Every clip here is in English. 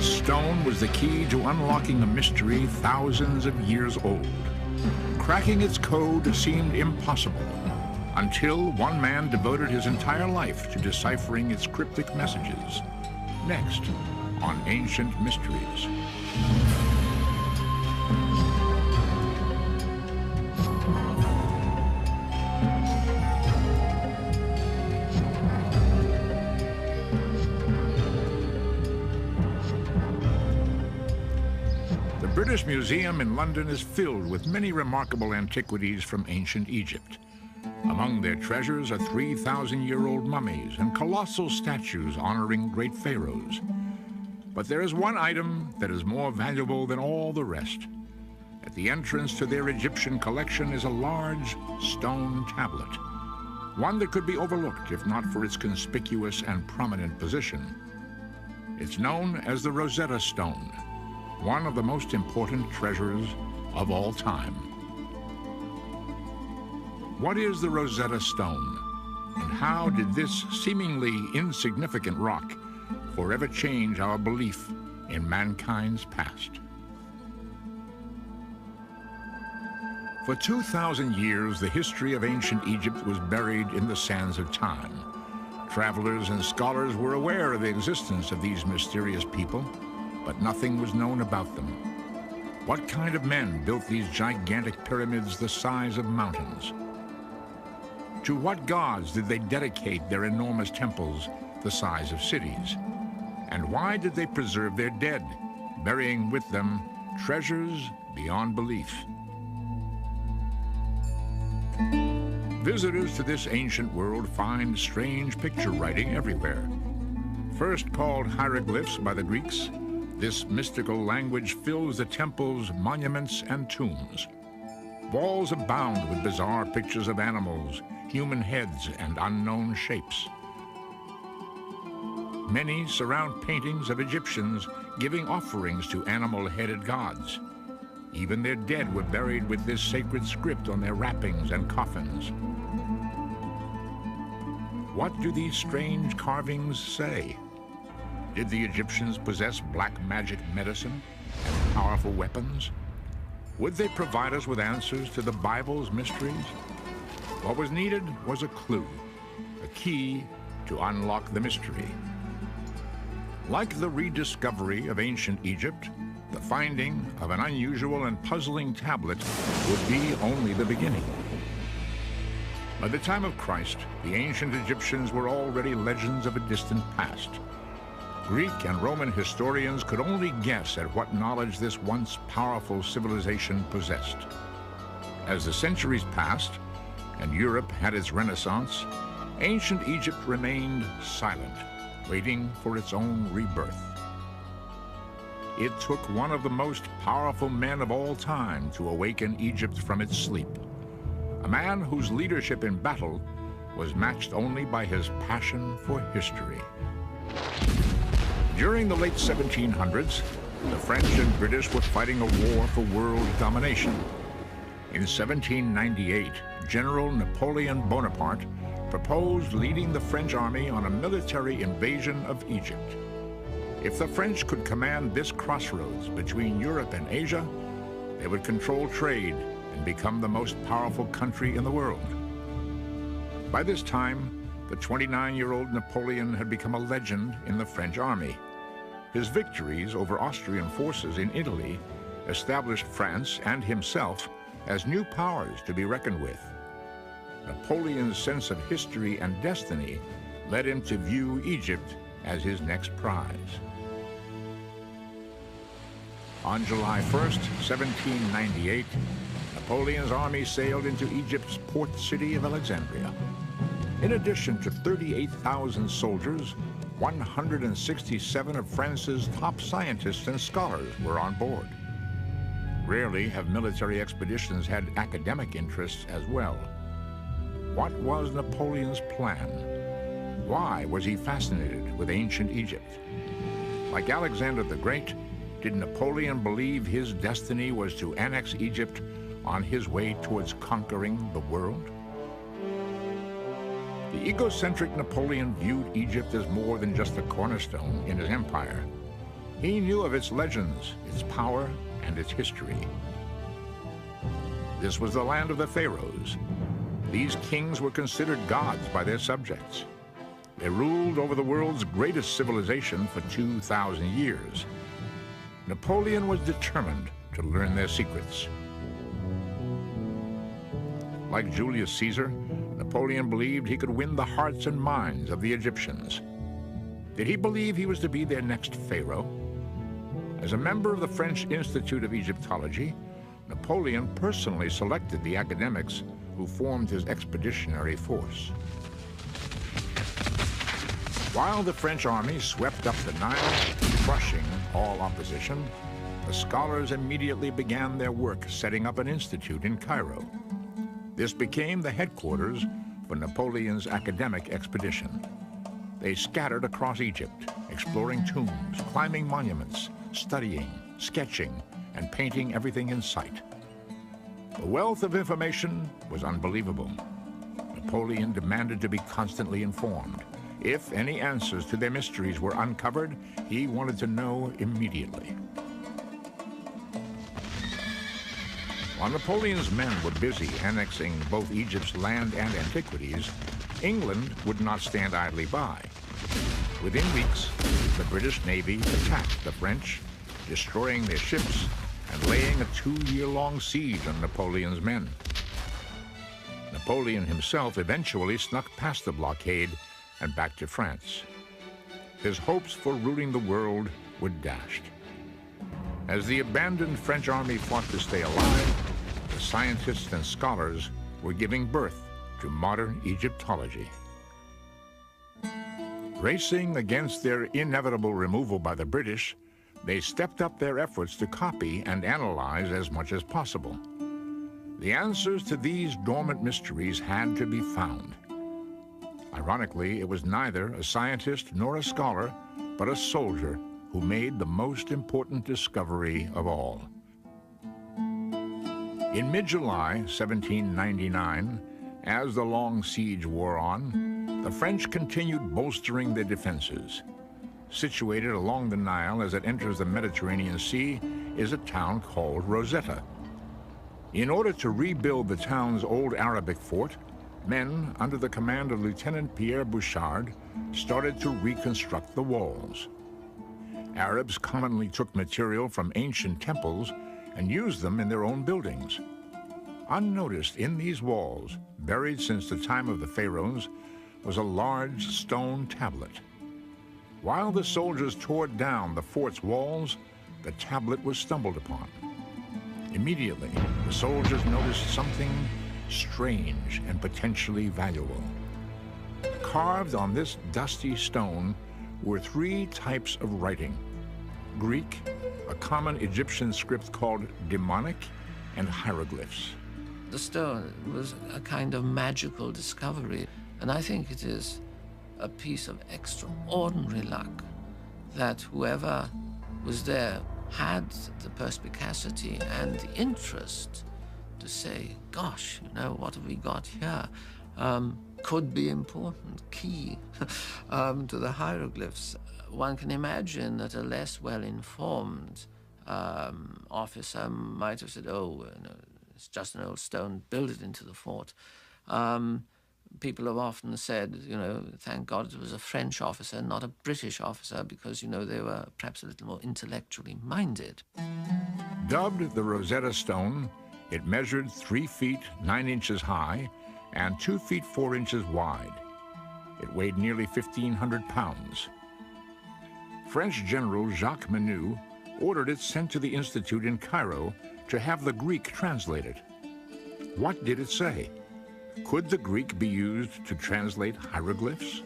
This stone was the key to unlocking a mystery thousands of years old. Cracking its code seemed impossible until one man devoted his entire life to deciphering its cryptic messages. Next, on Ancient Mysteries. The British Museum in London is filled with many remarkable antiquities from ancient Egypt. Among their treasures are 3,000-year-old mummies and colossal statues honoring great pharaohs. But there is one item that is more valuable than all the rest. At the entrance to their Egyptian collection is a large stone tablet, one that could be overlooked if not for its conspicuous and prominent position. It's known as the Rosetta Stone, one of the most important treasures of all time. What is the Rosetta Stone, and how did this seemingly insignificant rock forever change our belief in mankind's past? For 2,000 years, the history of ancient Egypt was buried in the sands of time. Travelers and scholars were aware of the existence of these mysterious people, but nothing was known about them. What kind of men built these gigantic pyramids the size of mountains? To what gods did they dedicate their enormous temples the size of cities? And why did they preserve their dead, burying with them treasures beyond belief? Visitors to this ancient world find strange picture writing everywhere. First called hieroglyphs by the Greeks, this mystical language fills the temples, monuments, and tombs. Walls abound with bizarre pictures of animals, human heads, and unknown shapes. Many surround paintings of Egyptians giving offerings to animal-headed gods. Even their dead were buried with this sacred script on their wrappings and coffins. What do these strange carvings say? Did the Egyptians possess black magic medicine and powerful weapons? Would they provide us with answers to the Bible's mysteries? What was needed was a clue, a key to unlock the mystery. Like the rediscovery of ancient Egypt, the finding of an unusual and puzzling tablet would be only the beginning. By the time of Christ, the ancient Egyptians were already legends of a distant past. Greek and Roman historians could only guess at what knowledge this once powerful civilization possessed. As the centuries passed and Europe had its Renaissance, ancient Egypt remained silent, waiting for its own rebirth. It took one of the most powerful men of all time to awaken Egypt from its sleep, a man whose leadership in battle was matched only by his passion for history. During the late 1700s, the French and British were fighting a war for world domination. In 1798, General Napoleon Bonaparte proposed leading the French army on a military invasion of Egypt. If the French could command this crossroads between Europe and Asia, they would control trade and become the most powerful country in the world. By this time, the 29-year-old Napoleon had become a legend in the French army. His victories over Austrian forces in Italy established France and himself as new powers to be reckoned with. Napoleon's sense of history and destiny led him to view Egypt as his next prize. On July 1st, 1798, Napoleon's army sailed into Egypt's port city of Alexandria. In addition to 38,000 soldiers, 167 of France's top scientists and scholars were on board. Rarely have military expeditions had academic interests as well. What was Napoleon's plan? Why was he fascinated with ancient Egypt? Like Alexander the Great, did Napoleon believe his destiny was to annex Egypt on his way towards conquering the world? The egocentric Napoleon viewed Egypt as more than just a cornerstone in his empire. He knew of its legends, its power, and its history. This was the land of the pharaohs. These kings were considered gods by their subjects. They ruled over the world's greatest civilization for 2,000 years. Napoleon was determined to learn their secrets. Like Julius Caesar, Napoleon believed he could win the hearts and minds of the Egyptians. Did he believe he was to be their next pharaoh? As a member of the French Institute of Egyptology, Napoleon personally selected the academics who formed his expeditionary force. While the French army swept up the Nile, crushing all opposition, the scholars immediately began their work setting up an institute in Cairo. This became the headquarters for Napoleon's academic expedition. They scattered across Egypt, exploring tombs, climbing monuments, studying, sketching, and painting everything in sight. The wealth of information was unbelievable. Napoleon demanded to be constantly informed. If any answers to their mysteries were uncovered, he wanted to know immediately. While Napoleon's men were busy annexing both Egypt's land and antiquities, England would not stand idly by. Within weeks, the British Navy attacked the French, destroying their ships and laying a 2-year-long siege on Napoleon's men. Napoleon himself eventually snuck past the blockade and back to France. His hopes for ruling the world were dashed. As the abandoned French army fought to stay alive, the scientists and scholars were giving birth to modern Egyptology. Racing against their inevitable removal by the British, they stepped up their efforts to copy and analyze as much as possible. The answers to these dormant mysteries had to be found. Ironically, it was neither a scientist nor a scholar, but a soldier who made the most important discovery of all. In mid-July 1799, as the long siege wore on, the French continued bolstering their defenses. Situated along the Nile as it enters the Mediterranean Sea is a town called Rosetta. In order to rebuild the town's old Arabic fort, men under the command of Lieutenant Pierre Bouchard started to reconstruct the walls. Arabs commonly took material from ancient temples and used them in their own buildings. Unnoticed in these walls, buried since the time of the pharaohs, was a large stone tablet. While the soldiers tore down the fort's walls, the tablet was stumbled upon. Immediately, the soldiers noticed something strange and potentially valuable. Carved on this dusty stone were 3 types of writing: Greek, a common Egyptian script called demonic, and hieroglyphs. The stone was a kind of magical discovery, and I think it is a piece of extraordinary luck that whoever was there had the perspicacity and the interest to say, gosh, you know, what have we got here? Could be important, key to the hieroglyphs. One can imagine that a less well-informed officer might have said, oh, no, it's just an old stone, build it into the fort. People have often said, you know, thank God it was a French officer, not a British officer, because, you know, they were perhaps a little more intellectually minded. Dubbed the Rosetta Stone, it measured 3 feet 9 inches high and 2 feet 4 inches wide. It weighed nearly 1,500 pounds. French General Jacques Menu ordered it sent to the Institute in Cairo to have the Greek translated. What did it say? Could the Greek be used to translate hieroglyphs?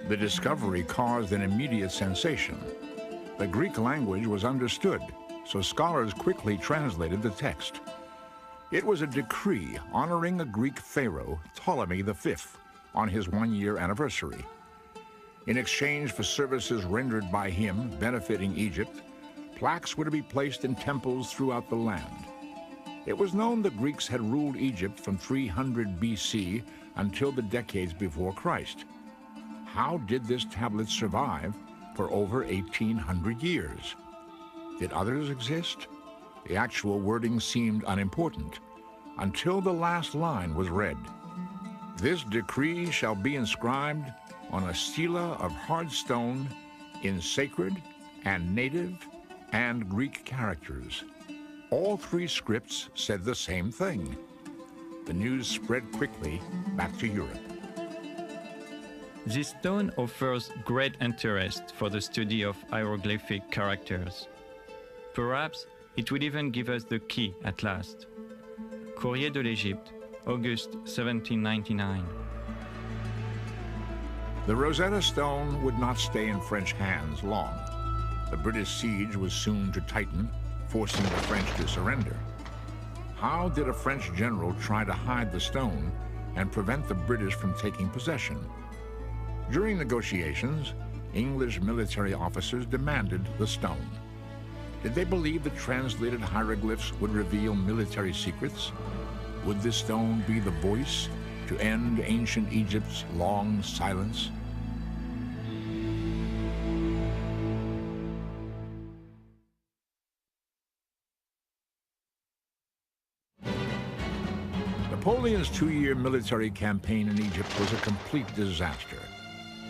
The discovery caused an immediate sensation. The Greek language was understood, so scholars quickly translated the text. It was a decree honoring a Greek pharaoh, Ptolemy V, on his 1-year anniversary. In exchange for services rendered by him benefiting Egypt, plaques were to be placed in temples throughout the land. It was known the Greeks had ruled Egypt from 300 BC until the decades before Christ. How did this tablet survive for over 1,800 years. Did others exist? The actual wording seemed unimportant until the last line was read. This decree shall be inscribed on a stela of hard stone in sacred and native and Greek characters. All three scripts said the same thing. The news spread quickly back to Europe. This stone offers great interest for the study of hieroglyphic characters. Perhaps it will even give us the key at last. Courrier de l'Égypte, August 1799. The Rosetta Stone would not stay in French hands long. The British siege was soon to tighten, forcing the French to surrender. How did a French general try to hide the stone and prevent the British from taking possession? During negotiations, English military officers demanded the stone. Did they believe that translated hieroglyphs would reveal military secrets? Would this stone be the voice to end ancient Egypt's long silence? Napoleon's two-year military campaign in Egypt was a complete disaster.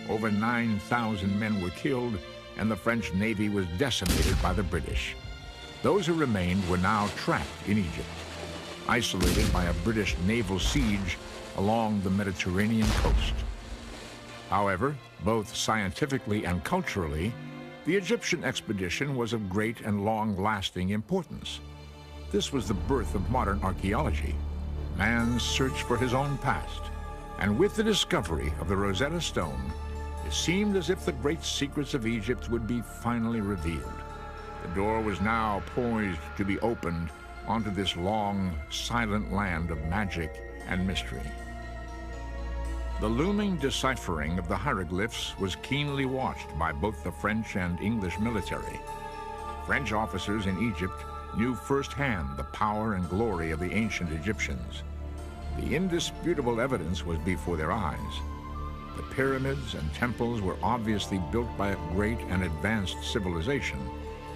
Over 9,000 men were killed, and the French Navy was decimated by the British. Those who remained were now trapped in Egypt, isolated by a British naval siege along the Mediterranean coast. However, both scientifically and culturally, the Egyptian expedition was of great and long-lasting importance. This was the birth of modern archaeology, man's search for his own past. And with the discovery of the Rosetta Stone, it seemed as if the great secrets of Egypt would be finally revealed. The door was now poised to be opened onto this long, silent land of magic and mystery. The looming deciphering of the hieroglyphs was keenly watched by both the French and English military. French officers in Egypt knew firsthand the power and glory of the ancient Egyptians. The indisputable evidence was before their eyes. The pyramids and temples were obviously built by a great and advanced civilization.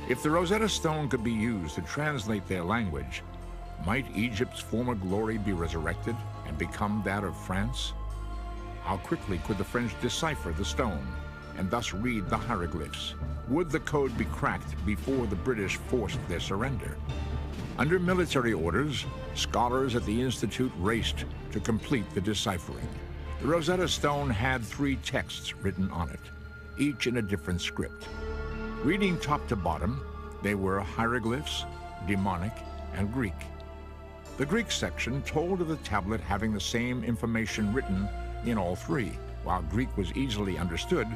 If the Rosetta Stone could be used to translate their language, might Egypt's former glory be resurrected and become that of France? How quickly could the French decipher the stone and thus read the hieroglyphs? Would the code be cracked before the British forced their surrender? Under military orders, scholars at the Institute raced to complete the deciphering. The Rosetta Stone had 3 texts written on it, each in a different script. Reading top to bottom, they were hieroglyphs, demonic, and Greek. The Greek section told of the tablet having the same information written in all 3. While Greek was easily understood,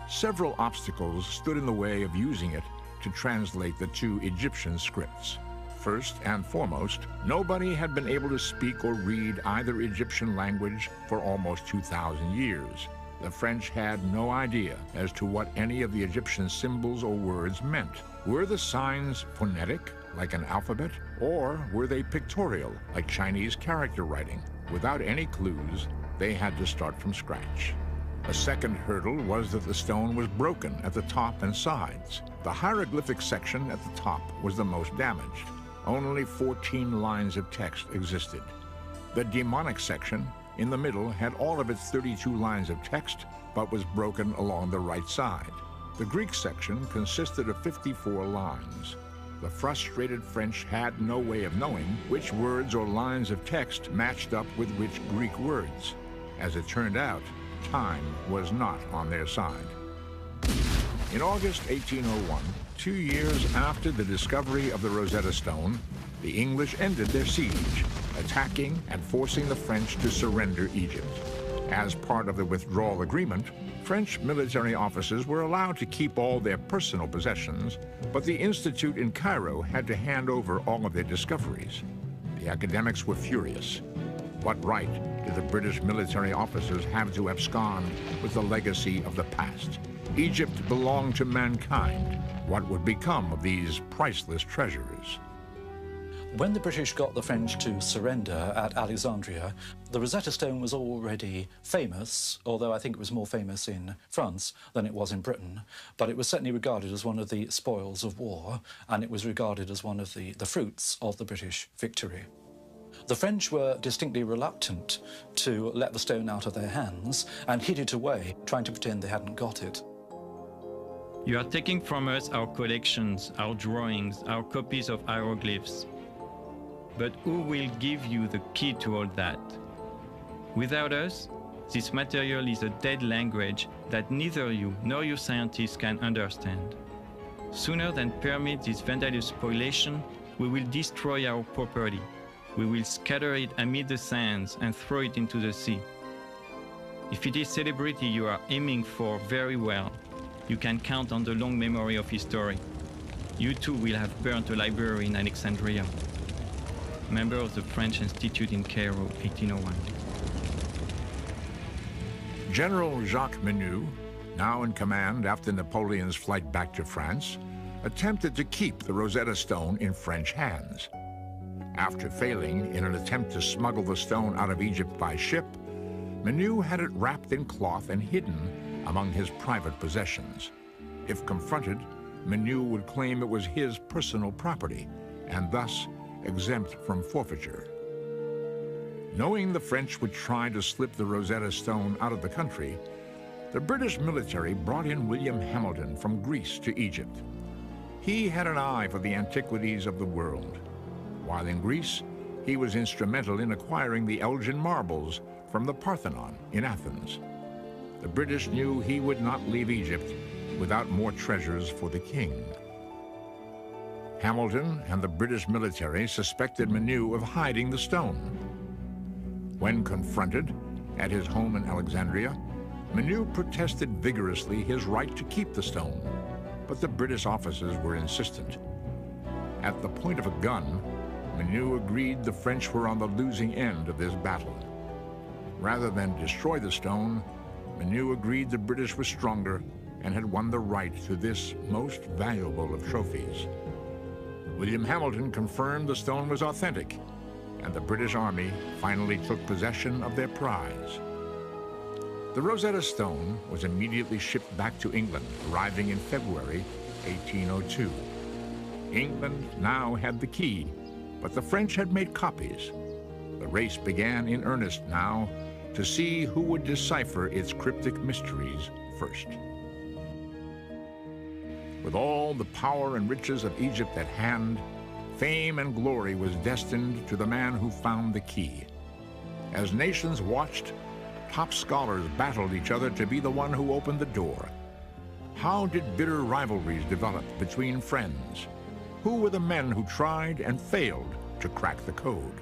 several obstacles stood in the way of using it to translate the 2 Egyptian scripts. First and foremost, nobody had been able to speak or read either Egyptian language for almost 2,000 years. The French had no idea as to what any of the Egyptian symbols or words meant. Were the signs phonetic, like an alphabet, or were they pictorial, like Chinese character writing? Without any clues, they had to start from scratch. A second hurdle was that the stone was broken at the top and sides. The hieroglyphic section at the top was the most damaged. Only 14 lines of text existed. The demonic section in the middle had all of its 32 lines of text, but was broken along the right side. The Greek section consisted of 54 lines. The frustrated French had no way of knowing which words or lines of text matched up with which Greek words. As it turned out, time was not on their side. In August 1801, 2 years after the discovery of the Rosetta Stone, the English ended their siege, attacking and forcing the French to surrender Egypt. As part of the withdrawal agreement, French military officers were allowed to keep all their personal possessions, but the Institute in Cairo had to hand over all of their discoveries. The academics were furious. What right did the British military officers have to abscond with the legacy of the past? Egypt belonged to mankind. What would become of these priceless treasures? When the British got the French to surrender at Alexandria, the Rosetta Stone was already famous, although I think it was more famous in France than it was in Britain. But it was certainly regarded as one of the spoils of war, and it was regarded as one of the fruits of the British victory. The French were distinctly reluctant to let the stone out of their hands and hid it away, trying to pretend they hadn't got it. You are taking from us our collections, our drawings, our copies of hieroglyphs. But who will give you the key to all that? Without us, this material is a dead language that neither you nor your scientists can understand. Sooner than permit this vandalous spoliation, we will destroy our property. We will scatter it amid the sands and throw it into the sea. If it is celebrity you are aiming for, very well. You can count on the long memory of history. You too will have burnt a library in Alexandria. Member of the French Institute in Cairo, 1801. General Jacques Menou, now in command after Napoleon's flight back to France, attempted to keep the Rosetta Stone in French hands. After failing in an attempt to smuggle the stone out of Egypt by ship, Menou had it wrapped in cloth and hidden among his private possessions. If confronted, Menou would claim it was his personal property, and thus exempt from forfeiture. Knowing the French would try to slip the Rosetta Stone out of the country, the British military brought in William Hamilton from Greece to Egypt. He had an eye for the antiquities of the world. While in Greece, he was instrumental in acquiring the Elgin marbles from the Parthenon in Athens. The British knew he would not leave Egypt without more treasures for the king. Hamilton and the British military suspected Menou of hiding the stone. When confronted at his home in Alexandria, Menou protested vigorously his right to keep the stone, but the British officers were insistent. At the point of a gun, Menou agreed the French were on the losing end of this battle. Rather than destroy the stone, Menou agreed the British were stronger and had won the right to this most valuable of trophies. William Hamilton confirmed the stone was authentic, and the British Army finally took possession of their prize. The Rosetta Stone was immediately shipped back to England, arriving in February 1802. England now had the key, but the French had made copies. The race began in earnest now to see who would decipher its cryptic mysteries first. With all the power and riches of Egypt at hand, fame and glory was destined to the man who found the key. As nations watched, top scholars battled each other to be the one who opened the door. How did bitter rivalries develop between friends? Who were the men who tried and failed to crack the code?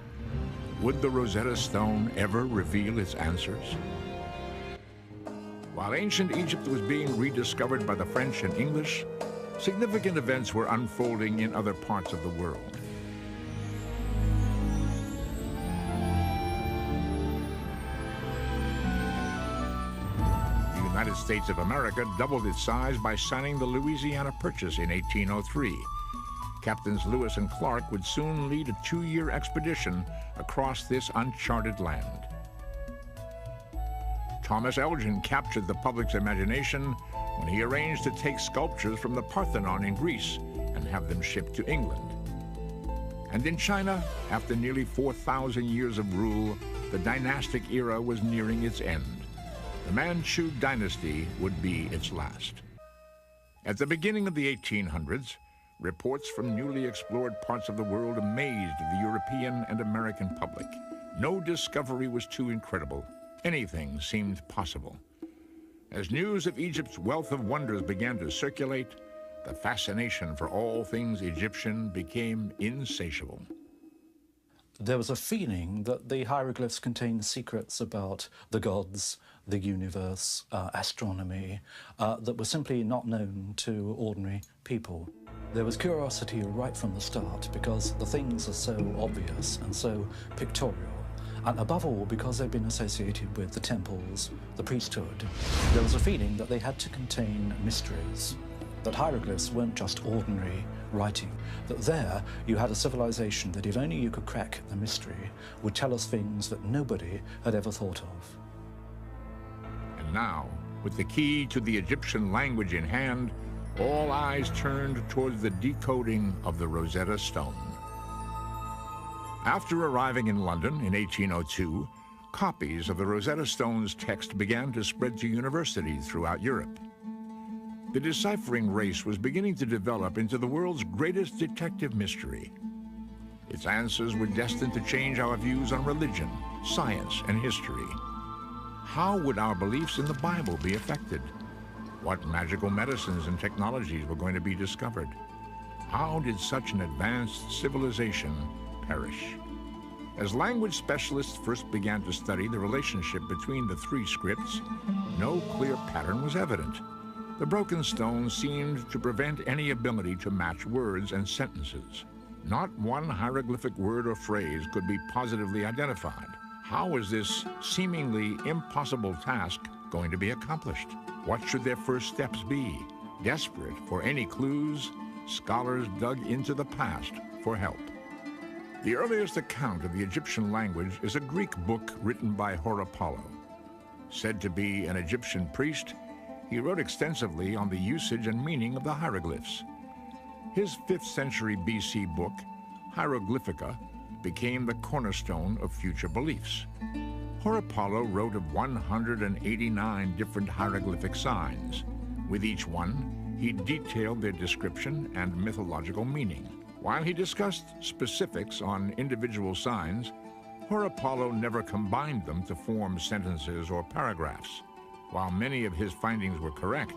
Would the Rosetta Stone ever reveal its answers? While ancient Egypt was being rediscovered by the French and English, significant events were unfolding in other parts of the world. The United States of America doubled its size by signing the Louisiana Purchase in 1803. Captains Lewis and Clark would soon lead a 2-year expedition across this uncharted land. Thomas Elgin captured the public's imagination when he arranged to take sculptures from the Parthenon in Greece and have them shipped to England. And in China, after nearly 4,000 years of rule, the dynastic era was nearing its end. The Manchu dynasty would be its last. At the beginning of the 1800s, reports from newly explored parts of the world amazed the European and American public. No discovery was too incredible. Anything seemed possible. As news of Egypt's wealth of wonders began to circulate, the fascination for all things Egyptian became insatiable. There was a feeling that the hieroglyphs contained secrets about the gods, the universe, astronomy, that were simply not known to ordinary people. There was curiosity right from the start because the things are so obvious and so pictorial. And above all, because they've been associated with the temples, the priesthood, there was a feeling that they had to contain mysteries. that hieroglyphs weren't just ordinary writing, that there you had a civilization that if only you could crack the mystery, would tell us things that nobody had ever thought of. And now, with the key to the Egyptian language in hand, all eyes turned towards the decoding of the Rosetta Stone. After arriving in London in 1802, copies of the Rosetta Stone's text began to spread to universities throughout Europe. The deciphering race was beginning to develop into the world's greatest detective mystery. Its answers were destined to change our views on religion, science, and history. How would our beliefs in the Bible be affected? What magical medicines and technologies were going to be discovered? How did such an advanced civilization perish? As language specialists first began to study the relationship between the three scripts, no clear pattern was evident. The broken stone seemed to prevent any ability to match words and sentences. Not one hieroglyphic word or phrase could be positively identified. How was this seemingly impossible task going to be accomplished? What should their first steps be? Desperate for any clues, scholars dug into the past for help. The earliest account of the Egyptian language is a Greek book written by Horapollo. Said to be an Egyptian priest, he wrote extensively on the usage and meaning of the hieroglyphs. His 5th century BC book, Hieroglyphica, became the cornerstone of future beliefs. Horapollo wrote of 189 different hieroglyphic signs. With each one, he detailed their description and mythological meaning. While he discussed specifics on individual signs, Horapollo never combined them to form sentences or paragraphs. While many of his findings were correct,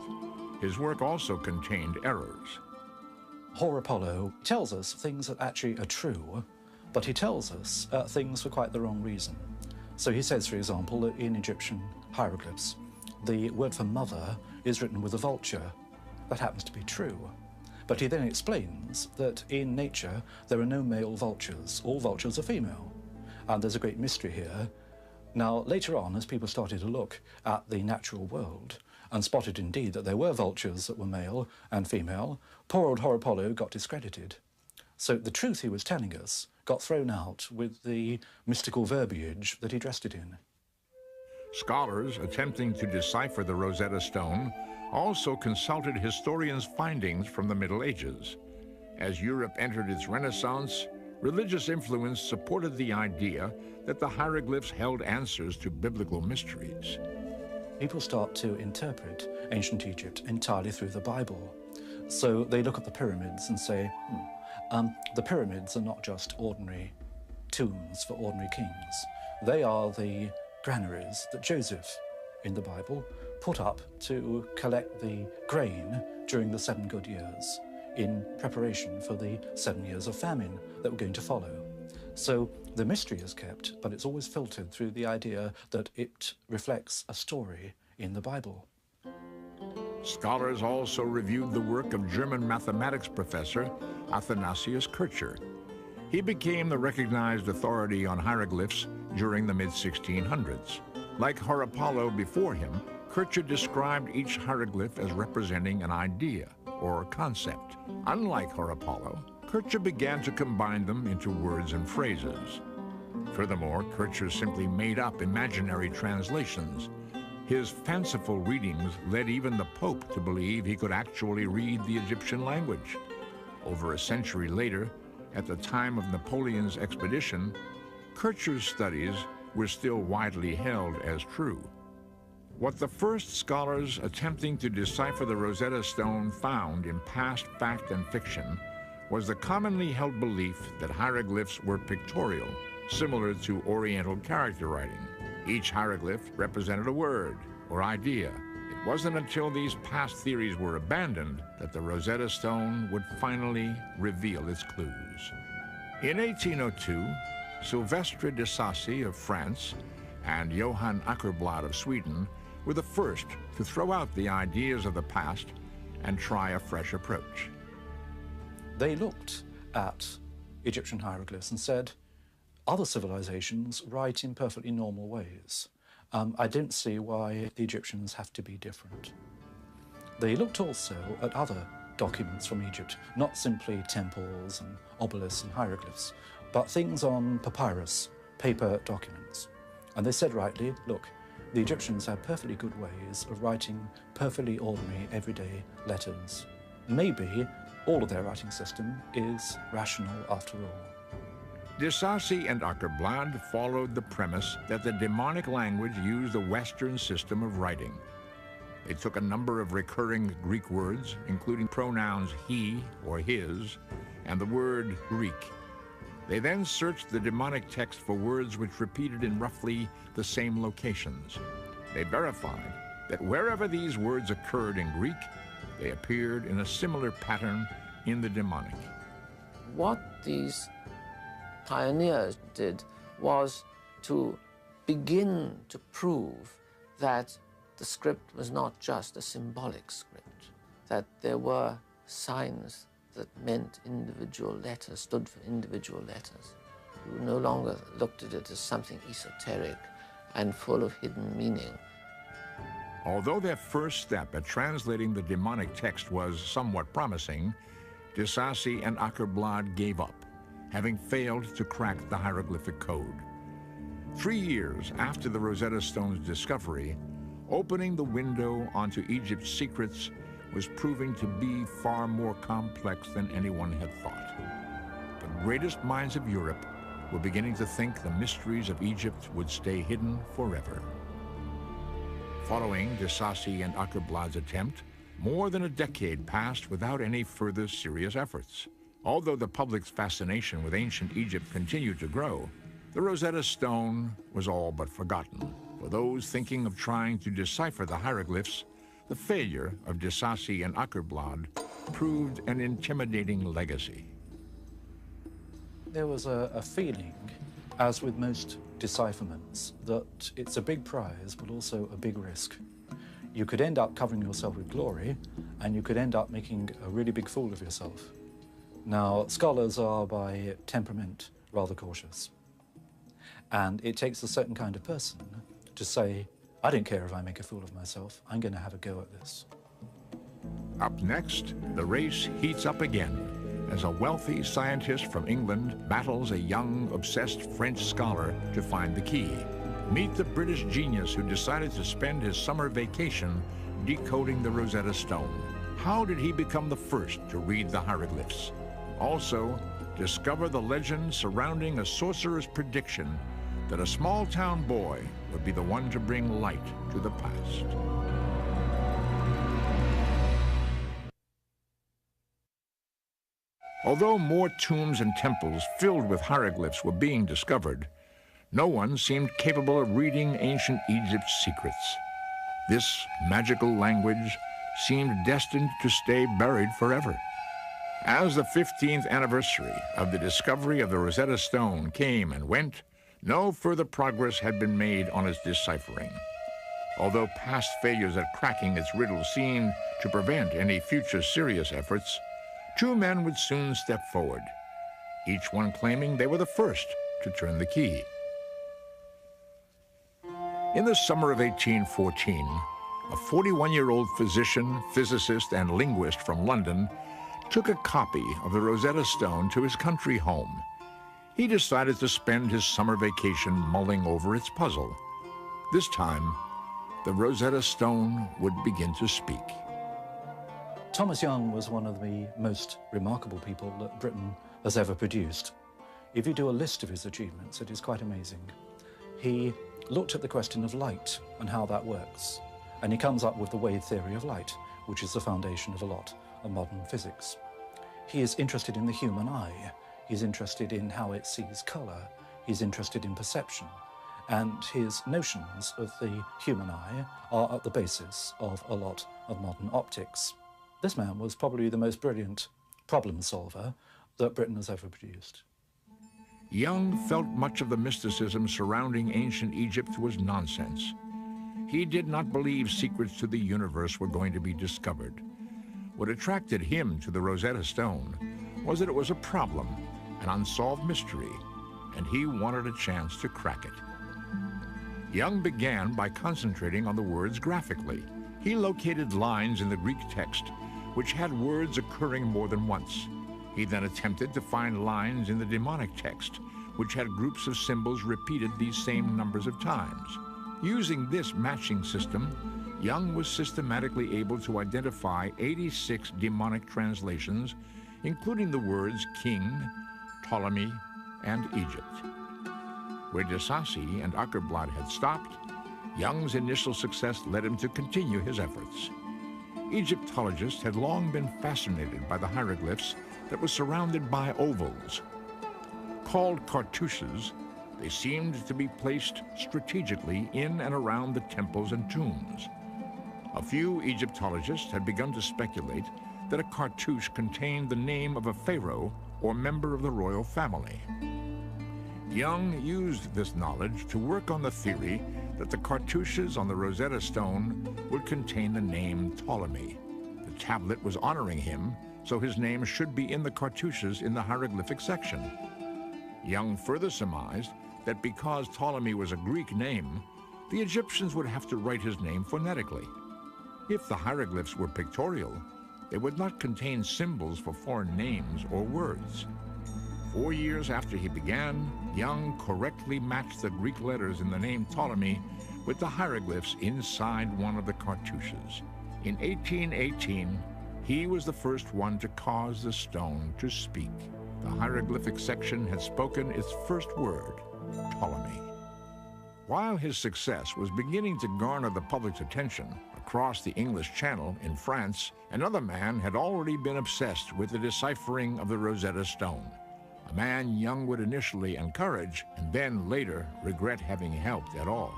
his work also contained errors. Horapollo tells us things that actually are true, but he tells us things for quite the wrong reason. So he says, for example, that in Egyptian hieroglyphs, the word for mother is written with a vulture. That happens to be true. But he then explains that in nature, there are no male vultures. All vultures are female. And there's a great mystery here. Now, later on, as people started to look at the natural world and spotted indeed that there were vultures that were male and female, poor old Horapollo got discredited. So the truth he was telling us got thrown out with the mystical verbiage that he dressed it in. Scholars attempting to decipher the Rosetta Stone also consulted historians' findings from the Middle Ages. As Europe entered its Renaissance, religious influence supported the idea that the hieroglyphs held answers to biblical mysteries. People start to interpret ancient Egypt entirely through the Bible. So they look at the pyramids and say, the pyramids are not just ordinary tombs for ordinary kings. They are the granaries that Joseph, in the Bible, put up to collect the grain during the 7 good years in preparation for the 7 years of famine that were going to follow. So the mystery is kept, but it's always filtered through the idea that it reflects a story in the Bible. Scholars also reviewed the work of German mathematics professor Athanasius Kircher. He became the recognized authority on hieroglyphs during the mid-1600s. Like Horapollo before him, Kircher described each hieroglyph as representing an idea or concept. Unlike Horapollo, Kircher began to combine them into words and phrases. Furthermore, Kircher simply made up imaginary translations. His fanciful readings led even the Pope to believe he could actually read the Egyptian language. Over a century later, at the time of Napoleon's expedition, Kircher's studies were still widely held as true. What the first scholars attempting to decipher the Rosetta Stone found in past fact and fiction was the commonly held belief that hieroglyphs were pictorial, similar to Oriental character writing. Each hieroglyph represented a word or idea. It wasn't until these past theories were abandoned that the Rosetta Stone would finally reveal its clues. In 1802, Sylvestre de Sacy of France and Johann Ackerblad of Sweden were the first to throw out the ideas of the past and try a fresh approach. They looked at Egyptian hieroglyphs and said, other civilizations write in perfectly normal ways. I don't see why the Egyptians have to be different. They looked also at other documents from Egypt, not simply temples and obelisks and hieroglyphs, but things on papyrus, paper documents. And they said rightly, look, the Egyptians had perfectly good ways of writing perfectly ordinary, everyday letters. Maybe all of their writing system is rational after all. Disasi and Ackerblad followed the premise that the demonic language used a Western system of writing. They took a number of recurring Greek words, including pronouns he or his, and the word Greek. They then searched the demonic text for words which repeated in roughly the same locations. They verified that wherever these words occurred in Greek, they appeared in a similar pattern in the demonic. What these pioneers did was to begin to prove that the script was not just a symbolic script, that there were signs that meant individual letters, stood for individual letters. You no longer looked at it as something esoteric and full of hidden meaning. Although their first step at translating the demonic text was somewhat promising, Disasi and Ackerblad gave up, having failed to crack the hieroglyphic code. 3 years after the Rosetta Stone's discovery, opening the window onto Egypt's secrets was proving to be far more complex than anyone had thought. The greatest minds of Europe were beginning to think the mysteries of Egypt would stay hidden forever. Following Disasi and Ackerblad's attempt, more than a decade passed without any further serious efforts. Although the public's fascination with ancient Egypt continued to grow, the Rosetta Stone was all but forgotten. For those thinking of trying to decipher the hieroglyphs, the failure of Disasi and Ackerblad proved an intimidating legacy. There was a feeling, as with most decipherments, that it's a big prize but also a big risk. You could end up covering yourself with glory, and you could end up making a really big fool of yourself. Now, scholars are by temperament rather cautious, and it takes a certain kind of person to say, I don't care if I make a fool of myself, I'm going to have a go at this. Up next, the race heats up again as a wealthy scientist from England battles a young, obsessed French scholar to find the key. Meet the British genius who decided to spend his summer vacation decoding the Rosetta Stone. How did he become the first to read the hieroglyphs? Also, discover the legend surrounding a sorcerer's prediction that a small-town boy would be the one to bring light to the past. Although more tombs and temples filled with hieroglyphs were being discovered, no one seemed capable of reading ancient Egypt's secrets. This magical language seemed destined to stay buried forever. As the 15th anniversary of the discovery of the Rosetta Stone came and went, no further progress had been made on its deciphering. Although past failures at cracking its riddle seemed to prevent any future serious efforts, two men would soon step forward, each one claiming they were the first to turn the key. In the summer of 1814, a 41-year-old physician, physicist, and linguist from London took a copy of the Rosetta Stone to his country home. He decided to spend his summer vacation mulling over its puzzle. This time, the Rosetta Stone would begin to speak. Thomas Young was one of the most remarkable people that Britain has ever produced. If you do a list of his achievements, it is quite amazing. He looked at the question of light and how that works, and he comes up with the wave theory of light, which is the foundation of a lot of modern physics. He is interested in the human eye. He's interested in how it sees colour. He's interested in perception. And his notions of the human eye are at the basis of a lot of modern optics. This man was probably the most brilliant problem solver that Britain has ever produced. Young felt much of the mysticism surrounding ancient Egypt was nonsense. He did not believe secrets to the universe were going to be discovered. What attracted him to the Rosetta Stone was that it was a problem, an unsolved mystery, and he wanted a chance to crack it. Young began by concentrating on the words graphically, He located lines in the Greek text which had words occurring more than once. He then attempted to find lines in the demonic text which had groups of symbols repeated these same numbers of times. Using this matching system, Young was systematically able to identify 86 demonic translations, including the words king, Ptolemy, and Egypt. Where de Sacy and Ackerblad had stopped, Young's initial success led him to continue his efforts. Egyptologists had long been fascinated by the hieroglyphs that were surrounded by ovals. Called cartouches, they seemed to be placed strategically in and around the temples and tombs. A few Egyptologists had begun to speculate that a cartouche contained the name of a pharaoh or member of the royal family. Young used this knowledge to work on the theory that the cartouches on the Rosetta Stone would contain the name Ptolemy. The tablet was honoring him, so his name should be in the cartouches in the hieroglyphic section. Young further surmised that because Ptolemy was a Greek name, the Egyptians would have to write his name phonetically. If the hieroglyphs were pictorial, they would not contain symbols for foreign names or words. 4 years after he began, Young correctly matched the Greek letters in the name Ptolemy with the hieroglyphs inside one of the cartouches. In 1818, he was the first one to cause the stone to speak. The hieroglyphic section had spoken its first word, Ptolemy. While his success was beginning to garner the public's attention, across the English Channel in France, another man had already been obsessed with the deciphering of the Rosetta Stone. A man Young would initially encourage and then later regret having helped at all.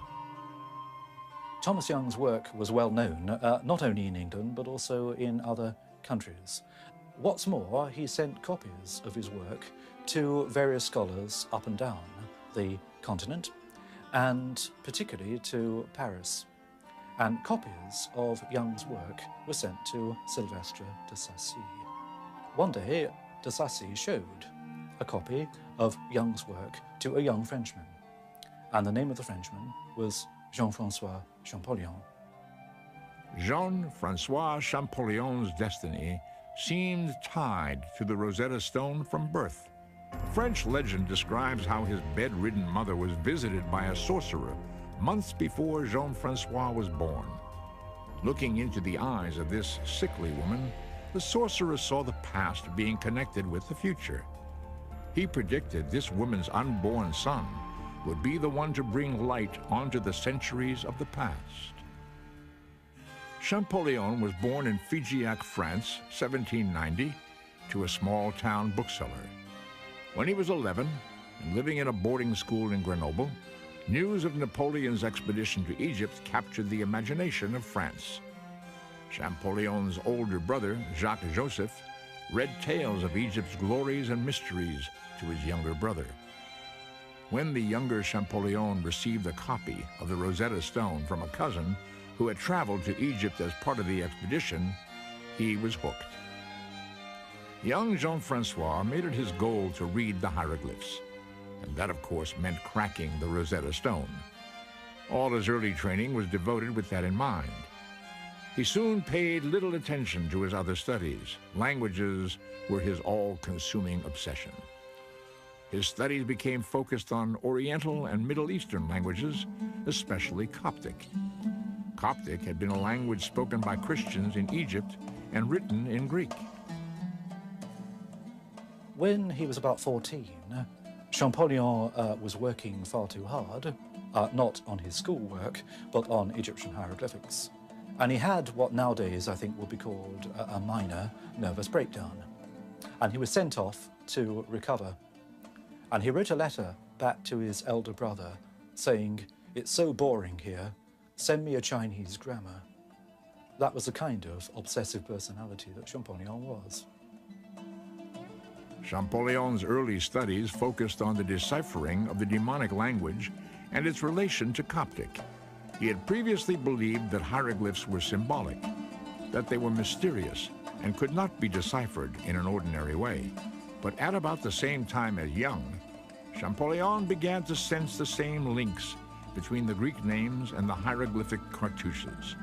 Thomas Young's work was well known, not only in England, but also in other countries. What's more, he sent copies of his work to various scholars up and down the continent, and particularly to Paris. And copies of Young's work were sent to Sylvestre de Sacy. One day, de Sacy showed a copy of Young's work to a young Frenchman, and the name of the Frenchman was Jean-François Champollion. Jean-François Champollion's destiny seemed tied to the Rosetta Stone from birth. French legend describes how his bedridden mother was visited by a sorcerer months before Jean-François was born. Looking into the eyes of this sickly woman, the sorcerer saw the past being connected with the future. He predicted this woman's unborn son would be the one to bring light onto the centuries of the past. Champollion was born in Figeac, France, 1790, to a small-town bookseller. When he was 11 and living in a boarding school in Grenoble, news of Napoleon's expedition to Egypt captured the imagination of France. Champollion's older brother, Jacques-Joseph, read tales of Egypt's glories and mysteries to his younger brother. When the younger Champollion received a copy of the Rosetta Stone from a cousin who had traveled to Egypt as part of the expedition, he was hooked. Young Jean-François made it his goal to read the hieroglyphs, and that, of course, meant cracking the Rosetta Stone. All his early training was devoted with that in mind. He soon paid little attention to his other studies. Languages were his all-consuming obsession. His studies became focused on Oriental and Middle Eastern languages, especially Coptic. Coptic had been a language spoken by Christians in Egypt and written in Greek. When he was about 14, Champollion was working far too hard, not on his schoolwork, but on Egyptian hieroglyphics. And he had what nowadays I think would be called a minor nervous breakdown. And he was sent off to recover. And he wrote a letter back to his elder brother saying, "It's so boring here, send me a Chinese grammar." That was the kind of obsessive personality that Champollion was. Champollion's early studies focused on the deciphering of the demonic language and its relation to Coptic. He had previously believed that hieroglyphs were symbolic, that they were mysterious and could not be deciphered in an ordinary way. But at about the same time as Young, Champollion began to sense the same links between the Greek names and the hieroglyphic cartouches.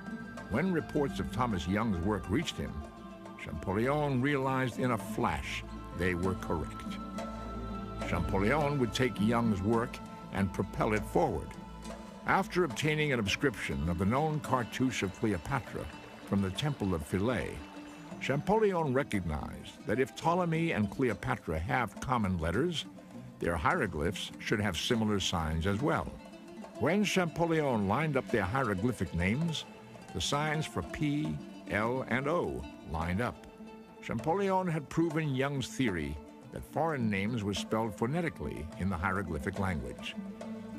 When reports of Thomas Young's work reached him, Champollion realized in a flash they were correct. Champollion would take Young's work and propel it forward. After obtaining an inscription of the known cartouche of Cleopatra from the Temple of Philae, Champollion recognized that if Ptolemy and Cleopatra have common letters, their hieroglyphs should have similar signs as well. When Champollion lined up their hieroglyphic names, the signs for P, L, and O lined up. Champollion had proven Young's theory that foreign names were spelled phonetically in the hieroglyphic language.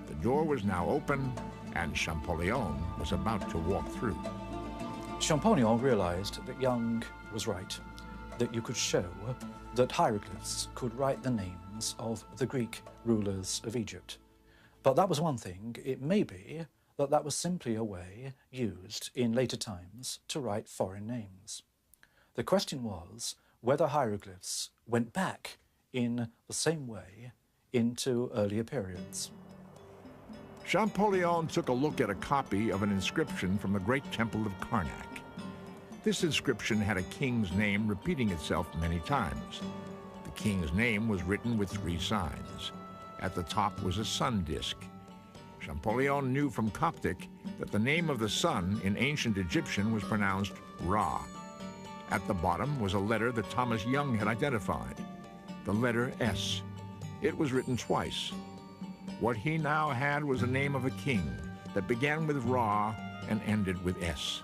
The door was now open, and Champollion was about to walk through. Champollion realized that Young was right, that you could show that hieroglyphs could write the names of the Greek rulers of Egypt. But that was one thing. It may be that that was simply a way used in later times to write foreign names. The question was whether hieroglyphs went back in the same way into earlier periods. Champollion took a look at a copy of an inscription from the great temple of Karnak. This inscription had a king's name repeating itself many times. The king's name was written with 3 signs. At the top was a sun disk. Champollion knew from Coptic that the name of the sun in ancient Egyptian was pronounced Ra. At the bottom was a letter that Thomas Young had identified, the letter S. It was written twice. What he now had was the name of a king that began with Ra and ended with S.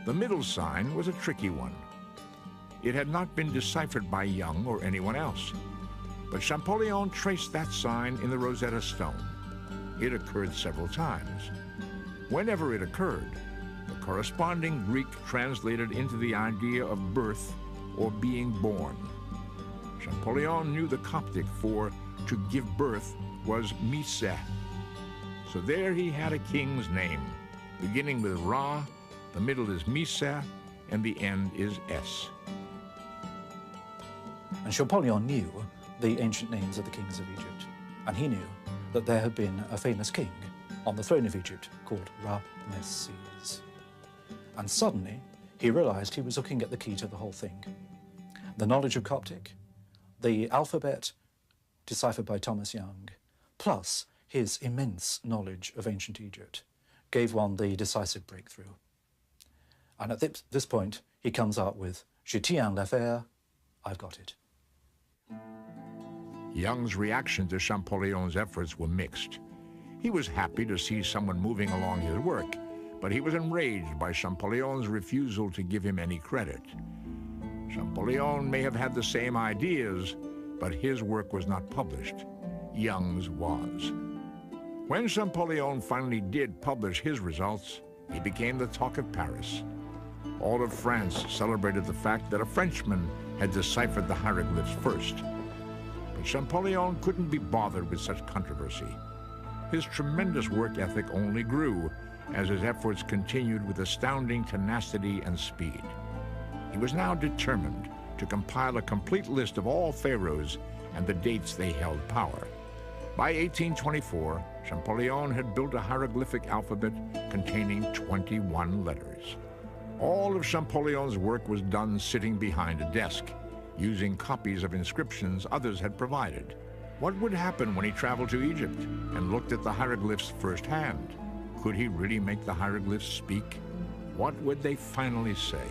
The middle sign was a tricky one. It had not been deciphered by Young or anyone else, but Champollion traced that sign in the Rosetta Stone. It occurred several times. Whenever it occurred, the corresponding Greek translated into the idea of birth or being born. Champollion knew the Coptic for to give birth was Miseh. So there he had a king's name, beginning with Ra, the middle is Miseh, and the end is S. And Champollion knew the ancient names of the kings of Egypt, and he knew that there had been a famous king on the throne of Egypt called Ramesses. And suddenly, he realized he was looking at the key to the whole thing. The knowledge of Coptic, the alphabet deciphered by Thomas Young, plus his immense knowledge of ancient Egypt, gave one the decisive breakthrough. And at this point, he comes out with, "Je tiens l'affaire, I've got it." Young's reaction to Champollion's efforts were mixed. He was happy to see someone moving along his work, but he was enraged by Champollion's refusal to give him any credit. Champollion may have had the same ideas, but his work was not published. Young's was. When Champollion finally did publish his results, he became the talk of Paris. All of France celebrated the fact that a Frenchman had deciphered the hieroglyphs first. But Champollion couldn't be bothered with such controversy. His tremendous work ethic only grew as his efforts continued with astounding tenacity and speed. He was now determined to compile a complete list of all pharaohs and the dates they held power. By 1824, Champollion had built a hieroglyphic alphabet containing 21 letters. All of Champollion's work was done sitting behind a desk, using copies of inscriptions others had provided. What would happen when he traveled to Egypt and looked at the hieroglyphs firsthand? Could he really make the hieroglyphs speak? What would they finally say?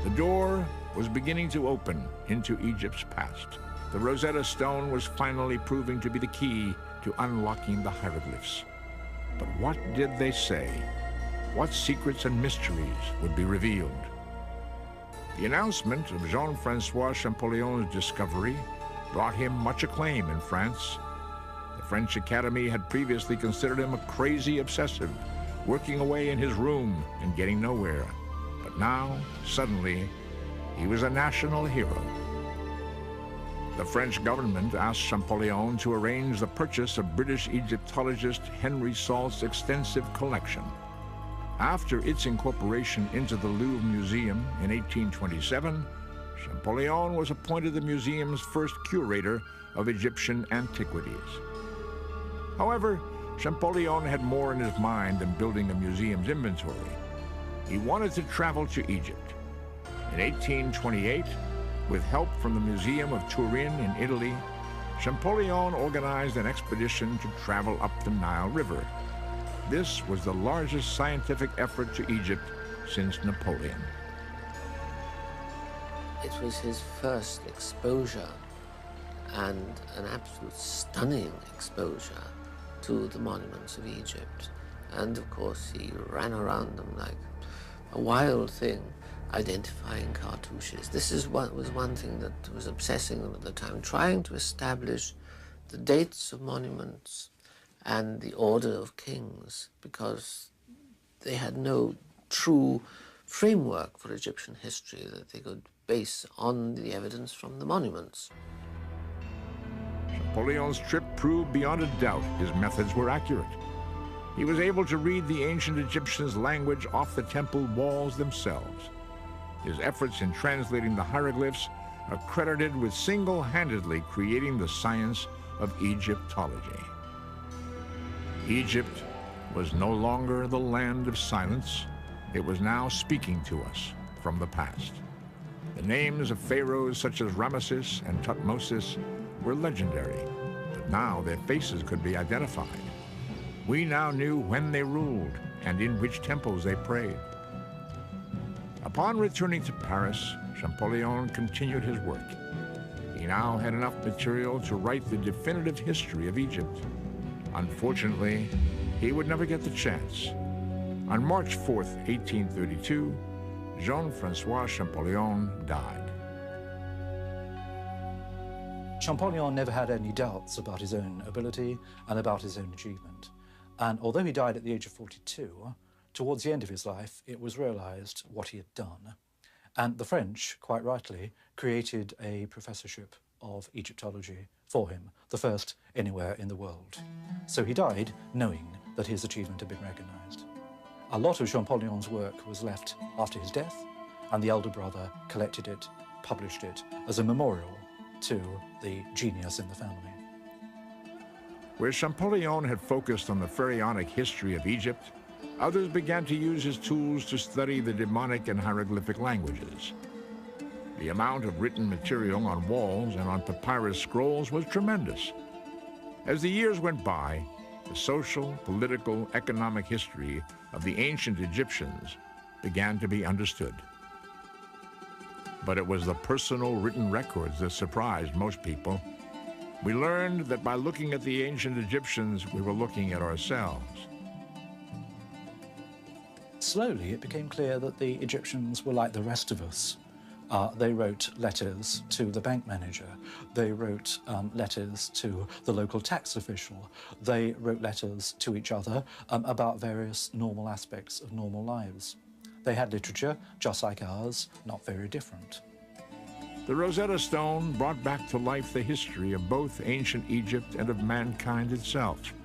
The door was beginning to open into Egypt's past. The Rosetta Stone was finally proving to be the key to unlocking the hieroglyphs. But what did they say? What secrets and mysteries would be revealed? The announcement of Jean-François Champollion's discovery brought him much acclaim in France. The French Academy had previously considered him a crazy obsessive, working away in his room and getting nowhere. But now, suddenly, he was a national hero. The French government asked Champollion to arrange the purchase of British Egyptologist Henry Salt's extensive collection. After its incorporation into the Louvre Museum in 1827, Champollion was appointed the museum's first curator of Egyptian antiquities. However, Champollion had more in his mind than building a museum's inventory. He wanted to travel to Egypt. In 1828, with help from the Museum of Turin in Italy, Champollion organized an expedition to travel up the Nile River. This was the largest scientific effort to Egypt since Napoleon. It was his first exposure, and an absolute stunning exposure to the monuments of Egypt. And of course, he ran around them like a wild thing, identifying cartouches. This was one thing that was obsessing them at the time, trying to establish the dates of monuments and the order of kings, because they had no true framework for Egyptian history that they could base on the evidence from the monuments. Champollyon's trip proved beyond a doubt his methods were accurate. He was able to read the ancient Egyptians' language off the temple walls themselves. His efforts in translating the hieroglyphs are credited with single-handedly creating the science of Egyptology. Egypt was no longer the land of silence. It was now speaking to us from the past. The names of pharaohs such as Ramesses and Tutmosis were legendary, but now their faces could be identified. We now knew when they ruled and in which temples they prayed. Upon returning to Paris, Champollion continued his work. He now had enough material to write the definitive history of Egypt. Unfortunately, he would never get the chance. On March 4th, 1832, Jean-Francois Champollion died. Champollion never had any doubts about his own ability and about his own achievement. And although he died at the age of 42, towards the end of his life, it was realized what he had done. And the French, quite rightly, created a professorship of Egyptology for him, the first anywhere in the world. So he died knowing that his achievement had been recognized. A lot of Champollion's work was left after his death, and the elder brother collected it, published it as a memorial to the genius in the family. Where Champollion had focused on the pharaonic history of Egypt, others began to use his tools to study the demonic and hieroglyphic languages. The amount of written material on walls and on papyrus scrolls was tremendous. As the years went by, the social, political, economic history of the ancient Egyptians began to be understood. But it was the personal written records that surprised most people. We learned that by looking at the ancient Egyptians, we were looking at ourselves. Slowly, it became clear that the Egyptians were like the rest of us. They wrote letters to the bank manager. They wrote letters to the local tax official. They wrote letters to each other about various normal aspects of normal lives. They had literature, just like ours, not very different. The Rosetta Stone brought back to life the history of both ancient Egypt and of mankind itself.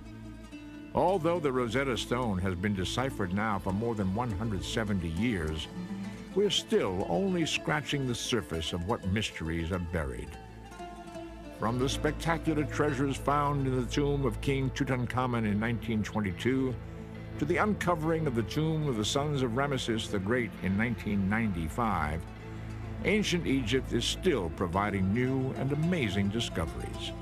Although the Rosetta Stone has been deciphered now for more than 170 years, we're still only scratching the surface of what mysteries are buried. From the spectacular treasures found in the tomb of King Tutankhamun in 1922, to the uncovering of the tomb of the sons of Ramesses the Great in 1995, ancient Egypt is still providing new and amazing discoveries.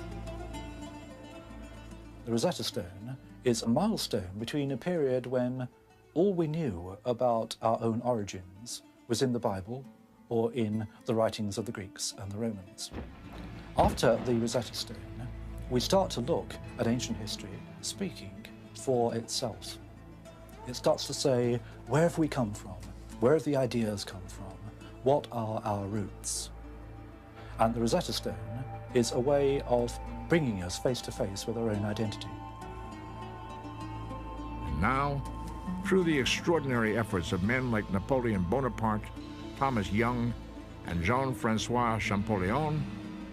The Rosetta Stone is a milestone between a period when all we knew about our own origins was in the Bible or in the writings of the Greeks and the Romans. After the Rosetta Stone, we start to look at ancient history speaking for itself. It starts to say, where have we come from? Where have the ideas come from? What are our roots? And the Rosetta Stone is a way of bringing us face to face with our own identity. And now, through the extraordinary efforts of men like Napoleon Bonaparte, Thomas Young, and Jean-Francois Champollion,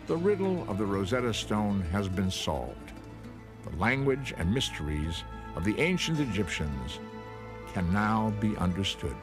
the riddle of the Rosetta Stone has been solved. The language and mysteries of the ancient Egyptians can now be understood.